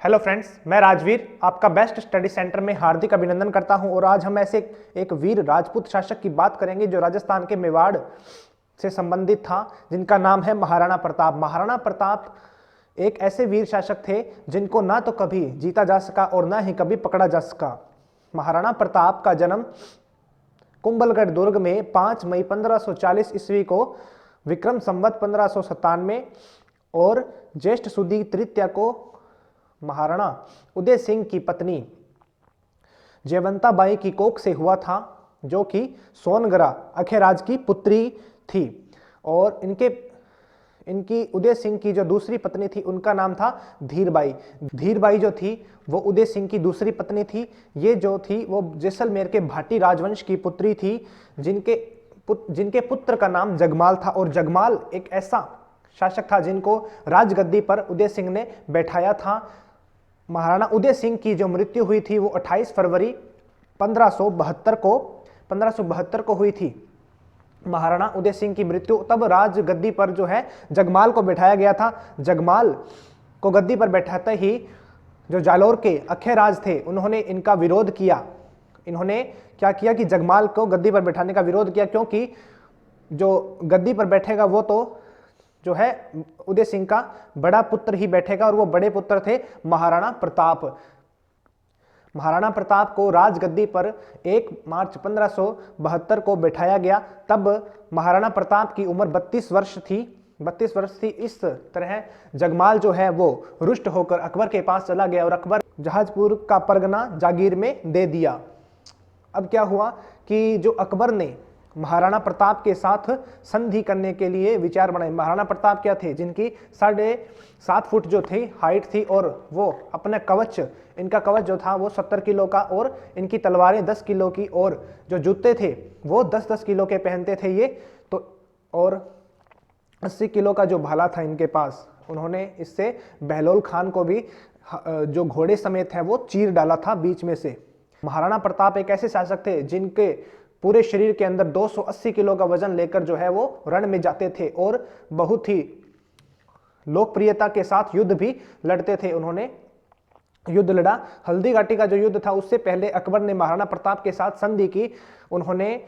Hello friends, मैं राजवीर आपका best study centre में हार्दिक अभिनंदन करता हूं। और आज हम ऐसे एक वीर राजपूत शासक की बात करेंगे जो राजस्थान के मेवाड़ से संबंधित था, जिनका नाम है महाराणा प्रताप। महाराणा प्रताप एक ऐसे वीर शासक थे जिनको ना तो कभी जीता जा सका और ना ही कभी पकड़ा जा सका। महाराणा प्रताप का जन्म कुंभलगढ़ दुर्ग में 5 मई 1540 ईस्वी को विक्रम संवत 1597 और ज्येष्ठ सुदी तृतीया को महाराणा उदय सिंह की पत्नी जयवंता बाई की कोख से हुआ था, जो कि सोनगरा अखेराज की पुत्री थी। और इनकी उदय सिंह की जो दूसरी पत्नी थी उनका नाम था धीरबाई। धीरबाई जो थी वो उदय सिंह की दूसरी पत्नी थी। ये जो थी वो जैसलमेर के भाटी राजवंश की पुत्री थी, जिनके पुत्र का नाम जगमाल था। और जगमाल एक ऐसा शासक था जिनको राजगद्दी पर उदय सिंह ने बैठाया था। महाराणा उदय सिंह की जो मृत्यु हुई थी वो 28 फरवरी 1572 को हुई थी। महाराणा उदय सिंह की मृत्यु, तब राजगद्दी पर जो है जगमाल को बैठाया गया था। जगमाल को गद्दी पर बैठाते ही जो जालौर के अखेराज थे उन्होंने इनका विरोध किया। इन्होंने क्या किया कि जगमाल को गद्दी पर बैठाने का विरोध किया, क्योंकि जो गद्दी पर बैठेगा वो तो जो है उदय सिंह का बड़ा पुत्र ही बैठेगा, और वो बड़े पुत्र थे महाराणा प्रताप। महाराणा प्रताप को राजगद्दी पर 1 मार्च 1572 को बैठाया गया। तब महाराणा प्रताप की उम्र 32 वर्ष थी। 32 वर्ष थी। इस तरह जगमाल जो है वो रुष्ट होकर अकबर के पास चला गया और अकबर जहाजपुर का परगना जागीर में दे दिया। अब क्या हुआ कि जो अकबर ने महाराणा प्रताप के साथ संधि करने के लिए विचार बनाए। महाराणा प्रताप क्या थे, जिनकी 7.5 फुट जो थी हाइट थी, और वो अपने कवच, इनका कवच जो था वो 70 किलो का, और इनकी तलवारें 10 किलो की, और जो जूते थे वो 10-10 किलो के पहनते थे ये तो। और 80 किलो का जो भाला था इनके पास। उन्होंने इससे बहलोल खान को भी जो घोड़े समेत है वो चीर डाला था बीच में से। महाराणा प्रताप एक ऐसे शासक थे जिनके पूरे शरीर के अंदर 280 किलो का वजन लेकर जो है वो रण में जाते थे, और बहुत ही लोकप्रियता के साथ युद्ध भी लड़ते थे। उन्होंने युद्ध लड़ा। हल्दी घाटी का जो युद्ध था उससे पहले अकबर ने महाराणा प्रताप के साथ संधि की। उन्होंने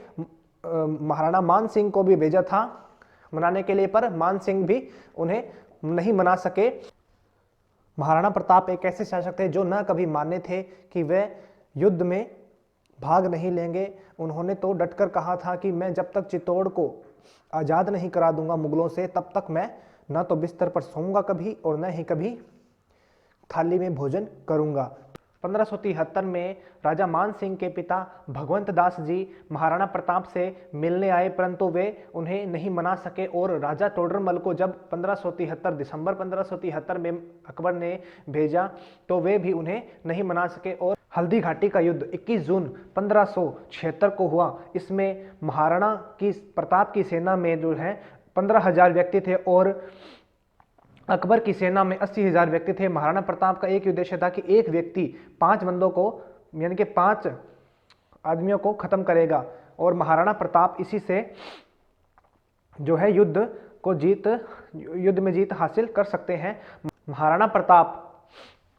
महाराणा मान सिंह को भी भेजा था मनाने के लिए, पर मान सिंह भी उन्हें नहीं मना सके। महाराणा प्रताप एक ऐसे शासक थे जो न कभी माने थे कि वे युद्ध में भाग नहीं लेंगे। उन्होंने तो डटकर कहा था कि मैं जब तक चित्तौड़ को आज़ाद नहीं करा दूंगा मुगलों से, तब तक मैं न तो बिस्तर पर सोऊंगा कभी और न ही कभी थाली में भोजन करूंगा। 1573 में राजा मान सिंह के पिता भगवंत दास जी महाराणा प्रताप से मिलने आए, परंतु वे उन्हें नहीं मना सके। और राजा तोडरमल को जब दिसंबर 1573 में अकबर ने भेजा तो वे भी उन्हें नहीं मना सके। और हल्दी घाटी का युद्ध 21 जून 1576 को हुआ। इसमें महाराणा की प्रताप की सेना में जो है 15,000 व्यक्ति थे और अकबर की सेना में 80,000 व्यक्ति थे। महाराणा प्रताप का एक ही उद्देश्य था कि एक व्यक्ति 5 बंदों को, यानी कि 5 आदमियों को खत्म करेगा, और महाराणा प्रताप इसी से जो है युद्ध में जीत हासिल कर सकते हैं। महाराणा प्रताप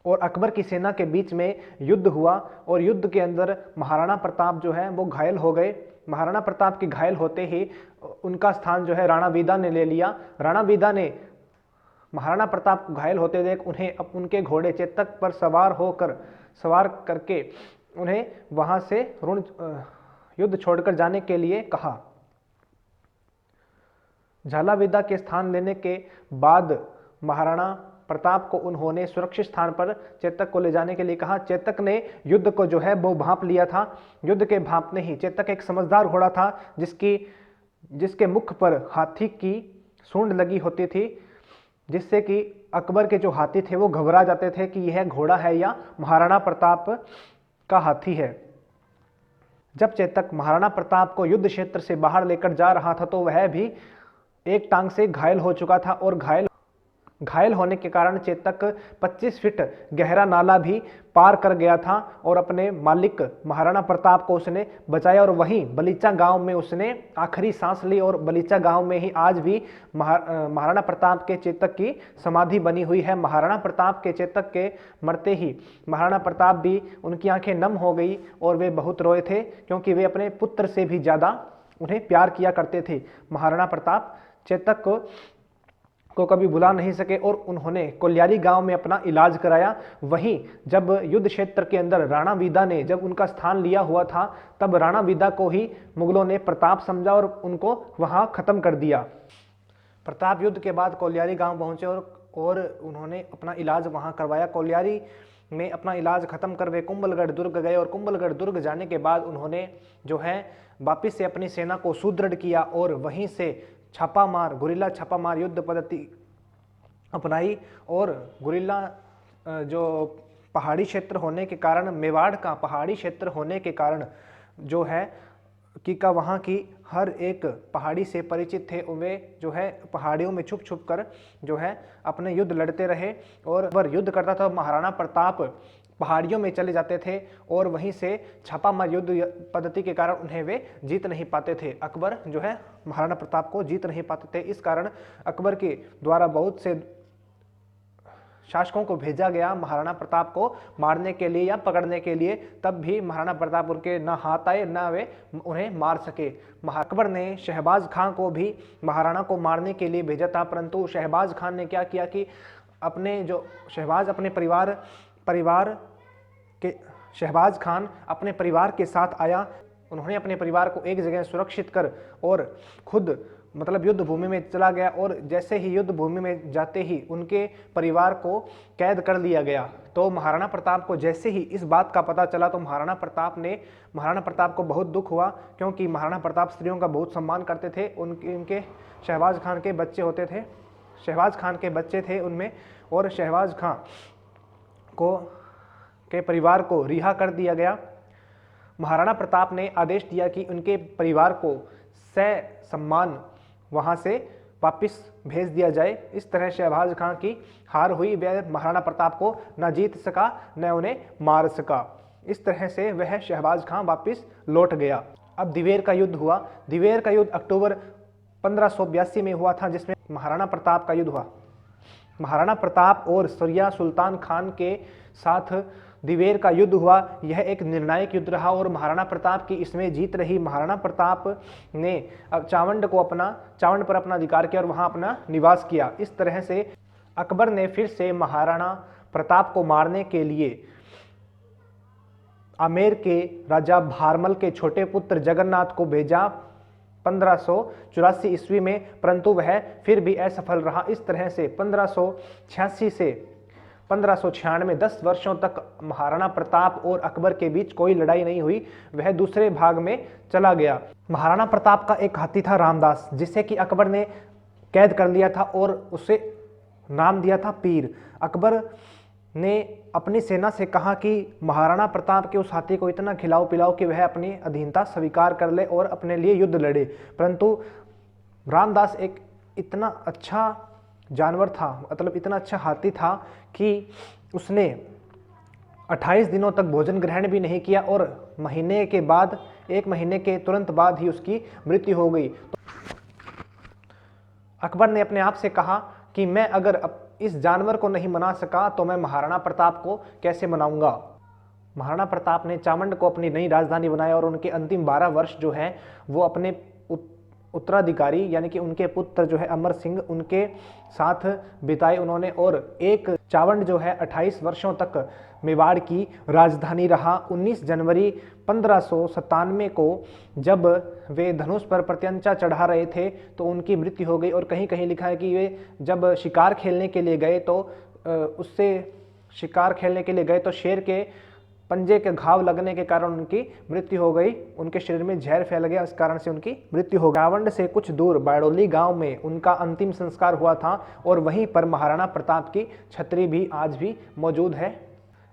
और अकबर की सेना के बीच में युद्ध हुआ, और युद्ध के अंदर महाराणा प्रताप जो है वो घायल हो गए। महाराणा प्रताप के घायल होते ही उनका स्थान जो है राणा बीदा ने ले लिया। राणा बीदा ने महाराणा प्रताप को घायल होते देख उन्हें उनके घोड़े चेतक पर सवार करके उन्हें वहां से युद्ध छोड़कर जाने के लिए कहा। झालावीदा के स्थान लेने के बाद महाराणा प्रताप को उन्होंने सुरक्षित स्थान पर चेतक को ले जाने के लिए कहा। चेतक ने युद्ध को जो है वो भांप लिया था। युद्ध के भांपने ही चेतक एक समझदार घोड़ा था जिसके मुख पर हाथी की सूंड लगी होती थी, जिससे कि अकबर के जो हाथी थे वो घबरा जाते थे कि यह घोड़ा है या महाराणा प्रताप का हाथी है। जब चेतक महाराणा प्रताप को युद्ध क्षेत्र से बाहर लेकर जा रहा था तो वह भी एक टांग से घायल हो चुका था, और घायल घायल होने के कारण चेतक 25 फीट गहरा नाला भी पार कर गया था और अपने मालिक महाराणा प्रताप को उसने बचाया और वहीं बलीचा गांव में उसने आखिरी सांस ली। और बलीचा गांव में ही आज भी महाराणा प्रताप के चेतक की समाधि बनी हुई है। महाराणा प्रताप के चेतक के मरते ही महाराणा प्रताप भी, उनकी आंखें नम हो गई और वे बहुत रोए थे, क्योंकि वे अपने पुत्र से भी ज़्यादा उन्हें प्यार किया करते थे। महाराणा प्रताप चेतक को कभी भुला नहीं सके और उन्होंने कोल्यारी गांव में अपना इलाज कराया। वहीं जब युद्ध क्षेत्र के अंदर राणा वीदा ने जब उनका स्थान लिया हुआ था, तब राणा वीदा को ही मुगलों ने प्रताप समझा और उनको वहां खत्म कर दिया। प्रताप युद्ध के बाद कोल्यारी गांव पहुंचे और उन्होंने अपना इलाज वहां करवाया। कोल्यारी में अपना इलाज खत्म कर वे कुंभलगढ़ दुर्ग गए और कुंभलगढ़ दुर्ग जाने के बाद उन्होंने जो है वापिस से अपनी सेना को सुदृढ़ किया और वहीं से छापामार, गुरिल्ला छापामार युद्ध पद्धति अपनाई। और गुरिल्ला जो पहाड़ी क्षेत्र होने के कारण, मेवाड़ का पहाड़ी क्षेत्र होने के कारण जो है कि का वहाँ की हर एक पहाड़ी से परिचित थे। वे जो है पहाड़ियों में छुप छुप कर जो है अपने युद्ध लड़ते रहे और वह युद्ध करता था। महाराणा प्रताप पहाड़ियों में चले जाते थे और वहीं से छापामार युद्ध पद्धति के कारण उन्हें वे जीत नहीं पाते थे। अकबर जो है महाराणा प्रताप को जीत नहीं पाते थे। इस कारण अकबर के द्वारा बहुत से शासकों को भेजा गया महाराणा प्रताप को मारने के लिए या पकड़ने के लिए, तब भी महाराणा प्रताप उनके न हाथ आए न वे उन्हें मार सके। अकबर ने शहबाज खां को भी महाराणा को मारने के लिए भेजा था, परंतु शहबाज खान ने क्या किया कि शहबाज खान अपने परिवार के साथ आया। उन्होंने अपने परिवार को एक जगह सुरक्षित कर और खुद मतलब युद्ध भूमि में चला गया और जैसे ही युद्ध भूमि में जाते ही उनके परिवार को कैद कर लिया गया। तो महाराणा प्रताप को जैसे ही इस बात का पता चला तो महाराणा प्रताप को बहुत दुख हुआ, क्योंकि महाराणा प्रताप स्त्रियों का बहुत सम्मान करते थे। उनके शहबाज खान के बच्चे होते थे, शहबाज खान के बच्चे थे उनमें, और शहबाज खां के परिवार को रिहा कर दिया गया। महाराणा प्रताप ने आदेश दिया कि उनके परिवार को सम्मान वहां से वापस भेज दिया जाए। इस तरह शहबाज खां की हार हुई, वह महाराणा प्रताप को न जीत सका न उन्हें मार सका। इस तरह से वह शहबाज खां वापस लौट गया। अब दिवेर का युद्ध हुआ। दिवेर का युद्ध अक्टूबर 1582 में हुआ था, जिसमें महाराणा प्रताप का युद्ध हुआ। महाराणा प्रताप और सरिया सुल्तान खान के साथ दिवेर का युद्ध हुआ। यह एक निर्णायक युद्ध रहा और महाराणा प्रताप की इसमें जीत रही। महाराणा प्रताप ने चावंड पर अपना अधिकार किया और वहां अपना निवास किया। इस तरह से अकबर ने फिर से महाराणा प्रताप को मारने के लिए आमेर के राजा भारमल के छोटे पुत्र जगन्नाथ को भेजा 1584 ईस्वी में, परंतु वह फिर भी असफल रहा। इस तरह से 1586 से 1596 10 वर्षों तक महाराणा प्रताप और अकबर के बीच कोई लड़ाई नहीं हुई, वह दूसरे भाग में चला गया। महाराणा प्रताप का एक हाथी था रामदास, जिसे कि अकबर ने कैद कर लिया था और उसे नाम दिया था पीर। अकबर ने अपनी सेना से कहा कि महाराणा प्रताप के उस हाथी को इतना खिलाओ पिलाओ कि वह अपनी अधीनता स्वीकार कर ले और अपने लिए युद्ध लड़े, परंतु रामदास एक इतना अच्छा जानवर था, मतलब इतना अच्छा हाथी था कि उसने 28 दिनों तक भोजन ग्रहण भी नहीं किया और एक महीने के तुरंत बाद ही उसकी मृत्यु हो गई। तो अकबर ने अपने आप से कहा कि मैं अगर इस जानवर को नहीं मना सका तो मैं महाराणा प्रताप को कैसे मनाऊंगा। महाराणा प्रताप ने चावंड को अपनी नई राजधानी बनाया और उनके अंतिम 12 वर्ष जो है वो अपने उत्तराधिकारी यानी कि उनके पुत्र जो है अमर सिंह, उनके साथ बिताए उन्होंने। और एक चावंड जो है 28 वर्षों तक मेवाड़ की राजधानी रहा। 19 जनवरी 1597 को जब वे धनुष पर प्रत्यंचा चढ़ा रहे थे तो उनकी मृत्यु हो गई। और कहीं कहीं लिखा है कि वे जब शिकार खेलने के लिए गए तो शेर के पंजे के घाव लगने के कारण उनकी मृत्यु हो गई। उनके शरीर में जहर फैल गया, इस कारण से उनकी मृत्यु हो गई। चावंड से कुछ दूर बाड़ोली गांव में उनका अंतिम संस्कार हुआ था और वहीं पर महाराणा प्रताप की छतरी भी आज भी मौजूद है।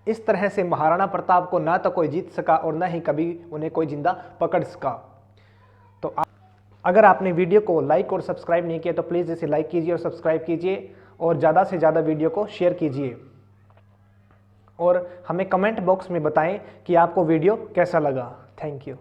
इस तरह से महाराणा प्रताप को ना तो कोई जीत सका और ना ही कभी उन्हें कोई जिंदा पकड़ सका। तो अगर आपने वीडियो को लाइक और सब्सक्राइब नहीं किया तो प्लीज़ इसे लाइक कीजिए और सब्सक्राइब कीजिए और ज़्यादा से ज़्यादा वीडियो को शेयर कीजिए और हमें कमेंट बॉक्स में बताएं कि आपको वीडियो कैसा लगा। Thank you.